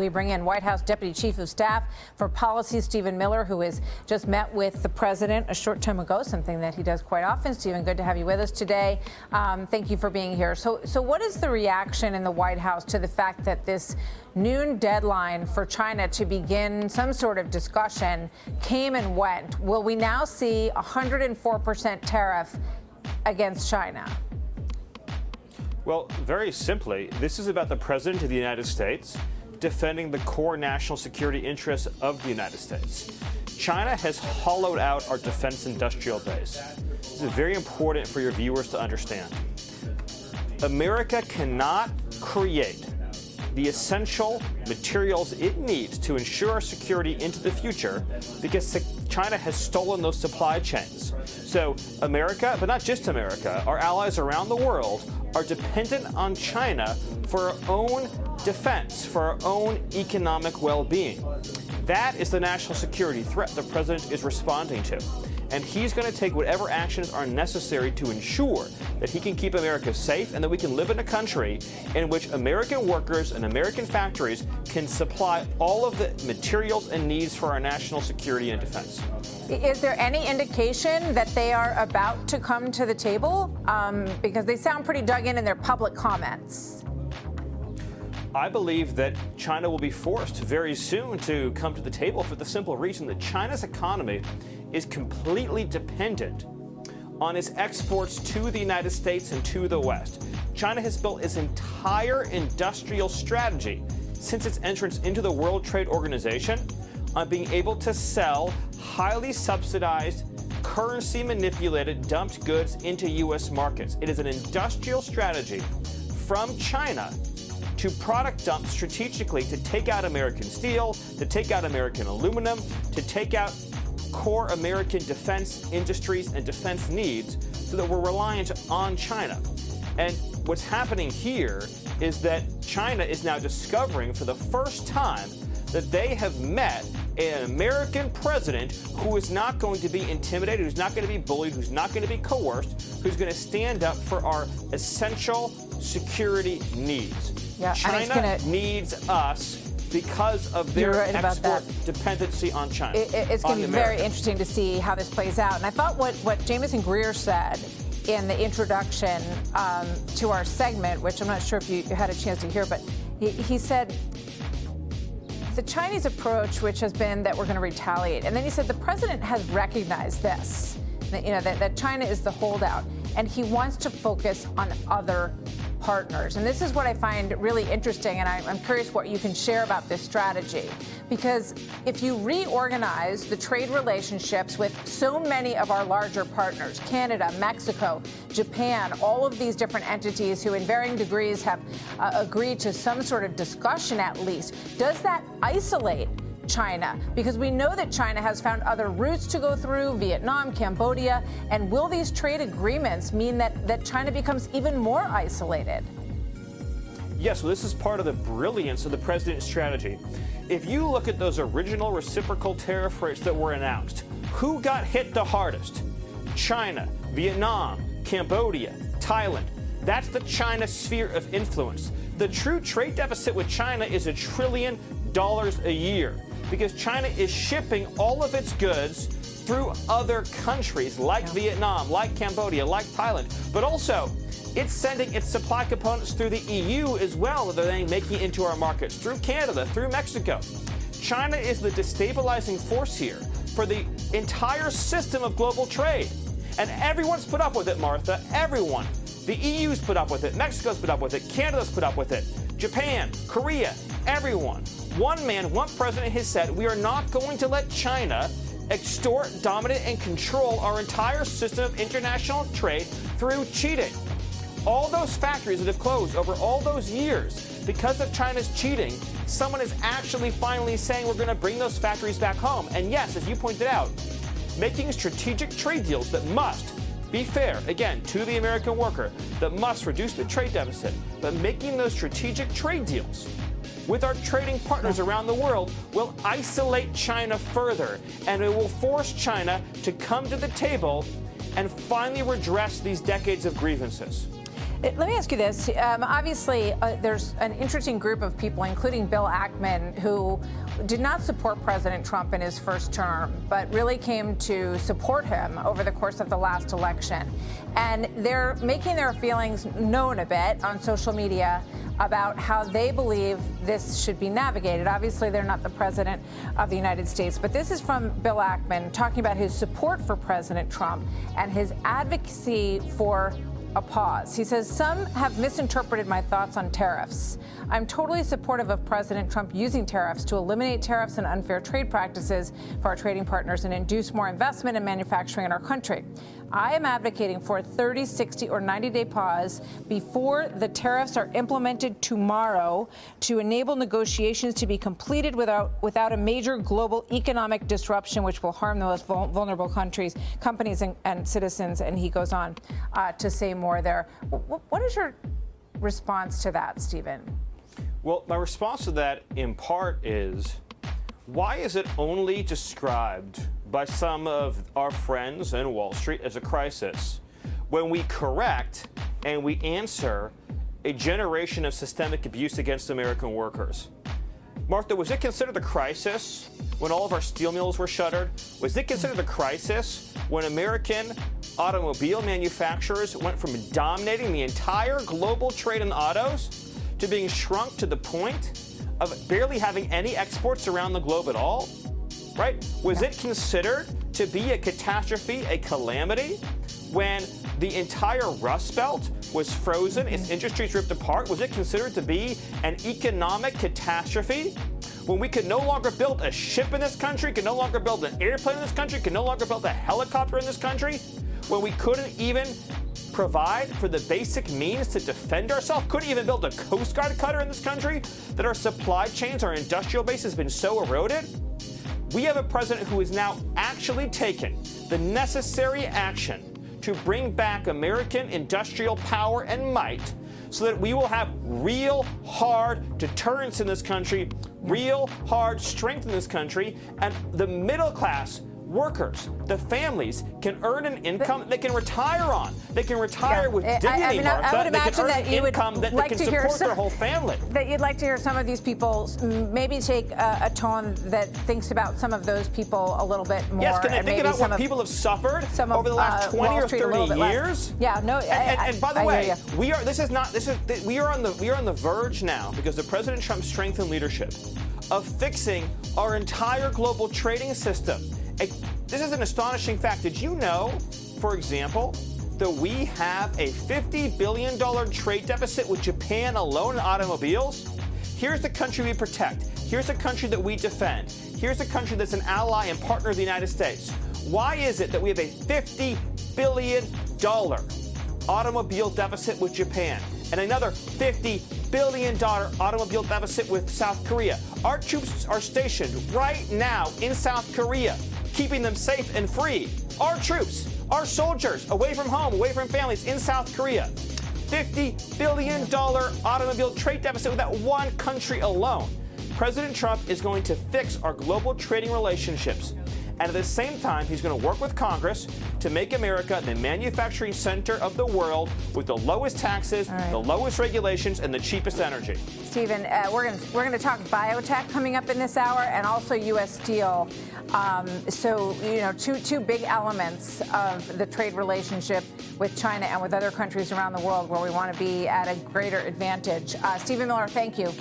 we bring in White House Deputy Chief of Staff for Policy, Stephen Miller, who has just met with the president a short time ago, something that he does quite often. Stephen, good to have you with us today. Thank you for being here. So what is the reaction in the White House to the fact that this noon deadline for China to begin some sort of discussion came and went? Will we now see a 104% tariff against China? Well, very simply, this is about the President of the United States defending the core national security interests of the United States. China has hollowed out our defense industrial base. This is very important for your viewers to understand. America cannot create the essential materials it needs to ensure our security into the future because China has stolen those supply chains. So America, but not just America, our allies around the world are dependent on China for our own defense, for our own economic well-being. That is the national security threat the president is responding to. And he's going to take whatever actions are necessary to ensure that he can keep America safe and that we can live in a country in which American workers and American factories can supply all of the materials and needs for our national security and defense. Is there any indication that they are about to come to the table? Because they sound pretty dug in their public comments. I believe that China will be forced very soon to come to the table for the simple reason that China's economy is completely dependent on its exports to the United States and to the West. China has built its entire industrial strategy since its entrance into the World Trade Organization on being able to sell highly subsidized, currency-manipulated, dumped goods into U.S. markets. It is an industrial strategy from China to product dump strategically to take out American steel, to take out American aluminum, to take out core American defense industries and defense needs so that we're reliant on China. And what's happening here is that China is now discovering for the first time that they have met an American president who is not going to be intimidated, who's not going to be bullied, who's not going to be coerced, who's going to stand up for our essential security needs. Yeah, China needs us because of their export dependency on China. It's going to be very interesting to see how this plays out. And I thought what Jamieson Greer said in the introduction to our segment, which I'm not sure if you had a chance to hear, but he said the Chinese approach, which has been that we're going to retaliate. And then he said the president has recognized this, that China is the holdout, and he wants to focus on other partners. And this is what I find really interesting, and I'm curious what you can share about this strategy. Because if you reorganize the trade relationships with so many of our larger partners, Canada, Mexico, Japan, all of these different entities who in varying degrees have agreed to some sort of discussion at least, does that isolate China? Because we know that China has found other routes to go through, Vietnam, Cambodia, and will these trade agreements mean that China becomes even more isolated? Yes, well, this is part of the brilliance of the president's strategy. If you look at those original reciprocal tariff rates that were announced, who got hit the hardest? China, Vietnam, Cambodia, Thailand. That's the China sphere of influence. The true trade deficit with China is $1 trillion a year, because China is shipping all of its goods through other countries like Vietnam, like Cambodia, like Thailand, but also it's sending its supply components through the EU as well that they're then making into our markets, through Canada, through Mexico. China is the destabilizing force here for the entire system of global trade. And everyone's put up with it, Martha, everyone. The EU's put up with it, Mexico's put up with it, Canada's put up with it, Japan, Korea, everyone. One man, one president has said, we are not going to let China extort, dominate, and control our entire system of international trade through cheating. All those factories that have closed over all those years because of China's cheating, someone is actually finally saying we're going to bring those factories back home. And yes, as you pointed out, making strategic trade deals that must be fair, again, to the American worker, that must reduce the trade deficit, but making those strategic trade deals with our trading partners around the world will isolate China further, and it will force China to come to the table and finally redress these decades of grievances. Let me ask you this. Obviously, there's an interesting group of people, including Bill Ackman, who did not support President Trump in his first term, but really came to support him over the course of the last election. And they're making their feelings known a bit on social media about how they believe this should be navigated. Obviously, they're not the president of the United States, but this is from Bill Ackman talking about his support for President Trump and his advocacy for a pause. He says, some have misinterpreted my thoughts on tariffs. I'm totally supportive of President Trump using tariffs to eliminate tariffs and unfair trade practices for our trading partners and induce more investment and manufacturing in our country. I am advocating for a 30, 60, or 90-day pause before the tariffs are implemented tomorrow to enable negotiations to be completed without a major global economic disruption, which will harm the most vulnerable countries, companies, and citizens. And he goes on to say more there. What is your response to that, Stephen? Well, my response to that, in part, is why is it only described by some of our friends in Wall Street as a crisis when we correct and we answer a generation of systemic abuse against American workers? Martha, was it considered a crisis when all of our steel mills were shuttered? Was it considered a crisis when American automobile manufacturers went from dominating the entire global trade in autos to being shrunk to the point of barely having any exports around the globe at all? Right? Was it considered to be a catastrophe, a calamity, when the entire Rust Belt was frozen, its industries ripped apart? Was it considered to be an economic catastrophe when we could no longer build a ship in this country, could no longer build an airplane in this country, could no longer build a helicopter in this country, when we couldn't even provide for the basic means to defend ourselves, couldn't even build a Coast Guard cutter in this country, that our supply chains, our industrial base has been so eroded? We have a president who has now actually taken the necessary action to bring back American industrial power and might so that we will have real hard deterrence in this country, real hard strength in this country, and the middle class workers, the families, can earn an income they can retire on. They can retire with dignity, Martha. I would imagine that you would like to hear their whole family. That you'd like to hear some of these people maybe take a tone that thinks about some of those people a little bit more. Yes, can they think about what people have suffered over the last 20 or 30 years? Yeah, no. And by the way, we are on the verge now, because of President Trump's strength and leadership, of fixing our entire global trading system. This is an astonishing fact. Did you know, for example, that we have a $50 billion trade deficit with Japan alone in automobiles? Here's the country we protect. Here's a country that we defend. Here's a country that's an ally and partner of the United States. Why is it that we have a $50 billion automobile deficit with Japan and another $50 billion automobile deficit with South Korea? Our troops are stationed right now in South Korea, keeping them safe and free. Our troops, our soldiers, away from home, away from families in South Korea. $50 billion automobile trade deficit with that one country alone. President Trump is going to fix our global trading relationships. And at the same time, he's going to work with Congress to make America the manufacturing center of the world with the lowest taxes, the lowest regulations, and the cheapest energy. Stephen, we're going to talk biotech coming up in this hour, and also U.S. Steel. So, two big elements of the trade relationship with China and with other countries around the world where we want to be at a greater advantage. Stephen Miller, thank you.